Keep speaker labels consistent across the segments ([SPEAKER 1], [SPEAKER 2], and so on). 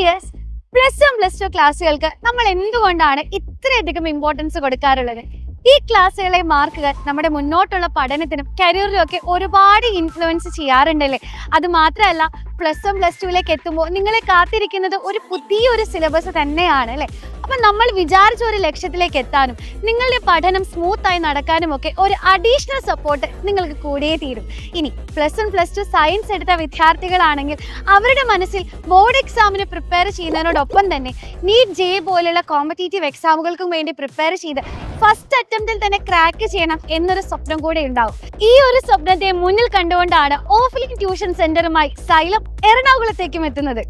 [SPEAKER 1] Dears, +1 +2 ക്ലാസ്സുകൾക്ക് നമ്മൾ എന്തുകൊണ്ടാണ് ഇത്രയധികം ഇമ്പോർട്ടൻസ് കൊടുക്കാറുള്ളത്? ഈ ക്ലാസ്സുകളെ മാർക്കുകൾ നമ്മുടെ മുന്നോട്ടുള്ള പഠനത്തിനും കരിയറിലും ഒക്കെ ഒരുപാട് ഇൻഫ്ലുവൻസ് ചെയ്യാറുണ്ടല്ലേ. അത് മാത്രമല്ല, +1 +2ലേക്ക് എത്തുമ്പോൾ നിങ്ങളെ കാത്തിരിക്കുന്നത് ഒരു പുതിയൊരു സിലബസ് തന്നെയാണ് അല്ലേ. അപ്പം നമ്മൾ വിചാരിച്ച ഒരു ലക്ഷ്യത്തിലേക്ക് എത്താനും നിങ്ങളുടെ പഠനം സ്മൂത്തായി നടക്കാനും ഒക്കെ ഒരു അഡീഷണൽ സപ്പോർട്ട് നിങ്ങൾക്ക് കൂടിയേ തീരും. ഇനി +1 +2 സയൻസ് എടുത്ത വിദ്യാർത്ഥികളാണെങ്കിൽ അവരുടെ മനസ്സിൽ ബോർഡ് എക്സാമിന് പ്രിപ്പയർ ചെയ്യുന്നതിനോടൊപ്പം തന്നെ നീറ്റ് ജെ പോലുള്ള കോമ്പറ്റേറ്റീവ് എക്സാമുകൾക്കും വേണ്ടി പ്രിപ്പയർ ചെയ്ത് ഫസ്റ്റ് അറ്റംപ്റ്റിൽ തന്നെ ക്രാക്ക് ചെയ്യണം എന്നൊരു സ്വപ്നം കൂടെ ഉണ്ടാവും. ഈ ഒരു സ്വപ്നത്തെ മുന്നിൽ കണ്ടുകൊണ്ടാണ് ഓഫ്ലൈൻ ട്യൂഷൻ സെന്ററുമായി സൈലം എറണാകുളത്തേക്കും എത്തുന്നത്.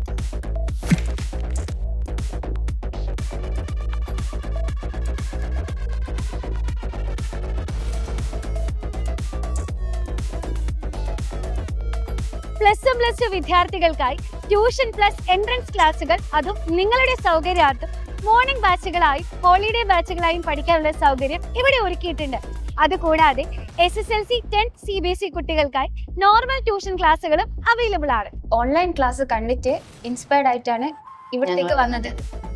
[SPEAKER 1] +1 +2 വിദ്യാർത്ഥികൾക്കായി ട്യൂഷൻ പ്ലസ് എൻട്രൻസ് ക്ലാസുകൾ, അതും നിങ്ങളുടെ സൗകര്യാർത്ഥം മോർണിംഗ് ബാച്ചുകളായും ഹോളിഡേ ബാച്ചുകളായും പഠിക്കാനുള്ള സൗകര്യം ഇവിടെ ഒരുക്കിയിട്ടുണ്ട്. അതുകൂടാതെ SSLC 10th CBSE കുട്ടികൾക്കായി നോർമൽ ട്യൂഷൻ ക്ലാസ്സുകളും അവൈലബിൾ ആണ്.
[SPEAKER 2] ഓൺലൈൻ ക്ലാസ് കണ്ടിട്ട് ഇൻസ്പയർഡ് ആയിട്ടാണ് ഇവിടത്തേക്ക് വന്നത്.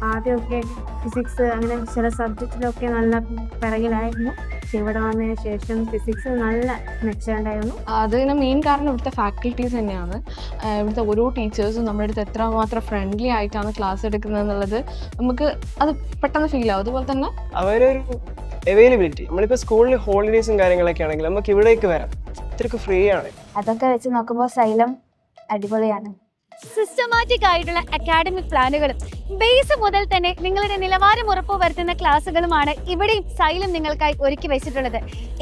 [SPEAKER 3] ആദ്യമൊക്കെ ഫിസിക്സ് അങ്ങനെ ചില സബ്ജക്റ്റിലൊക്കെ നല്ല പിറകിലായിരുന്നു. പക്ഷെ ഇവിടെ വന്നതിന് ശേഷം ഫിസിക്സ് നല്ല മെച്ചമുണ്ടായിരുന്നു.
[SPEAKER 4] അതിന് മെയിൻ കാരണം ഇവിടുത്തെ ഫാക്കൽറ്റീസ് തന്നെയാണ്. ഇവിടുത്തെ ഓരോ ടീച്ചേഴ്സും നമ്മുടെ അടുത്ത് എത്രമാത്രം ഫ്രണ്ട്ലി ആയിട്ടാണ് ക്ലാസ് എടുക്കുന്നത് എന്നുള്ളത് നമുക്ക് അത് പെട്ടെന്ന് ഫീൽ ആവും. അതുപോലെ തന്നെ
[SPEAKER 5] അവരൊരു അവൈലബിലിറ്റി, നമ്മളിപ്പോൾ സ്കൂളിൽ ഹോളിഡേയ്സും കാര്യങ്ങളൊക്കെ ആണെങ്കിൽ നമുക്ക് ഇവിടേക്ക് വരാം, ഇത്രയ്ക്ക് ഫ്രീ ആണ്.
[SPEAKER 2] അതൊക്കെ വെച്ച് നോക്കുമ്പോൾ സൈലം അടിപൊളിയാണ്.
[SPEAKER 1] സിസ്റ്റമാറ്റിക് ആയിട്ടുള്ള അക്കാഡമിക് പ്ലാനുകളും ബേസ് മുതൽ തന്നെ നിങ്ങളുടെ നിലവാരം ഉറപ്പുവരുത്തുന്ന ക്ലാസ്സുകളുമാണ് ഇവിടെയും സൈലം നിങ്ങൾക്കായി ഒരുക്കി വെച്ചിട്ടുള്ളത്.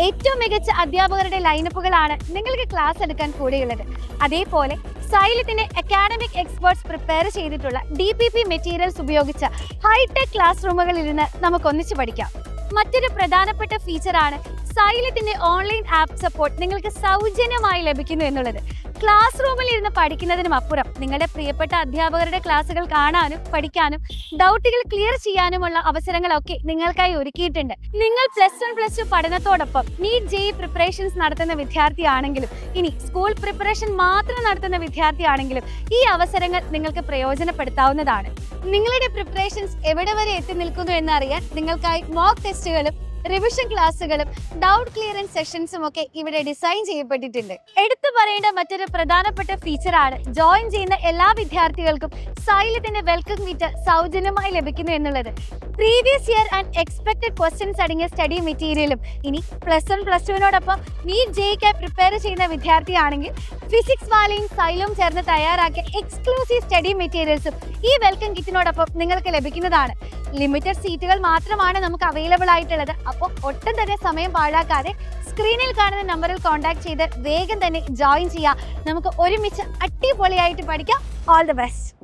[SPEAKER 1] ഏറ്റവും മികച്ച അധ്യാപകരുടെ ലൈനപ്പുകളാണ് നിങ്ങൾക്ക് ക്ലാസ് എടുക്കാൻ കൂടെയുള്ളത്. അതേപോലെ സൈലത്തിന്റെ അക്കാഡമിക് എക്സ്പേർട്സ് പ്രിപ്പയർ ചെയ്തിട്ടുള്ള DPP മെറ്റീരിയൽസ് ഉപയോഗിച്ച ഹൈടെക് ക്ലാസ് റൂമുകളിൽ ഇരുന്ന് നമുക്ക് ഒന്നിച്ചു പഠിക്കാം. മറ്റൊരു പ്രധാനപ്പെട്ട ഫീച്ചറാണ് സൈലത്തിന്റെ ഓൺലൈൻ ആപ്പ് സപ്പോർട്ട് നിങ്ങൾക്ക് സൗജന്യമായി ലഭിക്കുന്നു എന്നുള്ളത്. ക്ലാസ് റൂമിൽ ഇരുന്ന് പഠിക്കുന്നതിനും അപ്പുറം നിങ്ങളുടെ പ്രിയപ്പെട്ട അധ്യാപകരുടെ ക്ലാസ്സുകൾ കാണാനും പഠിക്കാനും ഡൗട്ടുകൾ ക്ലിയർ ചെയ്യാനുമുള്ള അവസരങ്ങളൊക്കെ നിങ്ങൾക്കായി ഒരുക്കിയിട്ടുണ്ട്. നിങ്ങൾ +1 +2 പഠനത്തോടൊപ്പം നീറ്റ് JEE പ്രിപ്പറേഷൻസ് നടത്തുന്ന വിദ്യാർത്ഥിയാണെങ്കിലും ഇനി സ്കൂൾ പ്രിപ്പറേഷൻ മാത്രം നടത്തുന്ന വിദ്യാർത്ഥിയാണെങ്കിലും ഈ അവസരങ്ങൾ നിങ്ങൾക്ക് പ്രയോജനപ്പെടുത്താവുന്നതാണ്. നിങ്ങളുടെ പ്രിപ്പറേഷൻസ് എവിടെ വരെ എത്തി നിൽക്കുന്നു എന്നറിയാൻ നിങ്ങൾക്കായി മോക്ക് ടെസ്റ്റുകളും റിവിഷൻ ക്ലാസ്സുകളും ഡൗട്ട് ക്ലിയറൻസ് സെഷൻസും ഒക്കെ ഇവിടെ ഡിസൈൻ ചെയ്യപ്പെട്ടിട്ടുണ്ട്. എടുത്തു പറയേണ്ട മറ്റൊരു പ്രധാനപ്പെട്ട ഫീച്ചറാണ് ജോയിൻ ചെയ്യുന്ന എല്ലാ വിദ്യാർത്ഥികൾക്കും സൈലത്തിന്റെ വെൽക്കം മീറ്റ് സൗജന്യമായി ലഭിക്കുന്നു എന്നുള്ളത്. Previous year and expected questions അടങ്ങിയ സ്റ്റഡി മെറ്റീരിയലും ഇനി +1 +2നോടൊപ്പം നീറ്റ് JEE പ്രിപ്പയർ ചെയ്യുന്ന വിദ്യാർത്ഥിയാണെങ്കിൽ ഫിസിക്സ് വാലയും സൈലവും ചേർന്ന് തയ്യാറാക്കിയ എക്സ്ക്ലൂസീവ് സ്റ്റഡി മെറ്റീരിയൽസും ഈ വെൽക്കം കിറ്റിനോടൊപ്പം നിങ്ങൾക്ക് ലഭിക്കുന്നതാണ്. ലിമിറ്റഡ് സീറ്റുകൾ മാത്രമാണ് നമുക്ക് അവൈലബിൾ ആയിട്ടുള്ളത്. അപ്പോൾ ഒട്ടും തന്നെ സമയം പാഴാക്കാതെ സ്ക്രീനിൽ കാണുന്ന നമ്പറിൽ കോൺടാക്ട് ചെയ്ത് വേഗം തന്നെ ജോയിൻ ചെയ്യാം. നമുക്ക് ഒരുമിച്ച് അടിപൊളിയായിട്ട് പഠിക്കാം. All the best.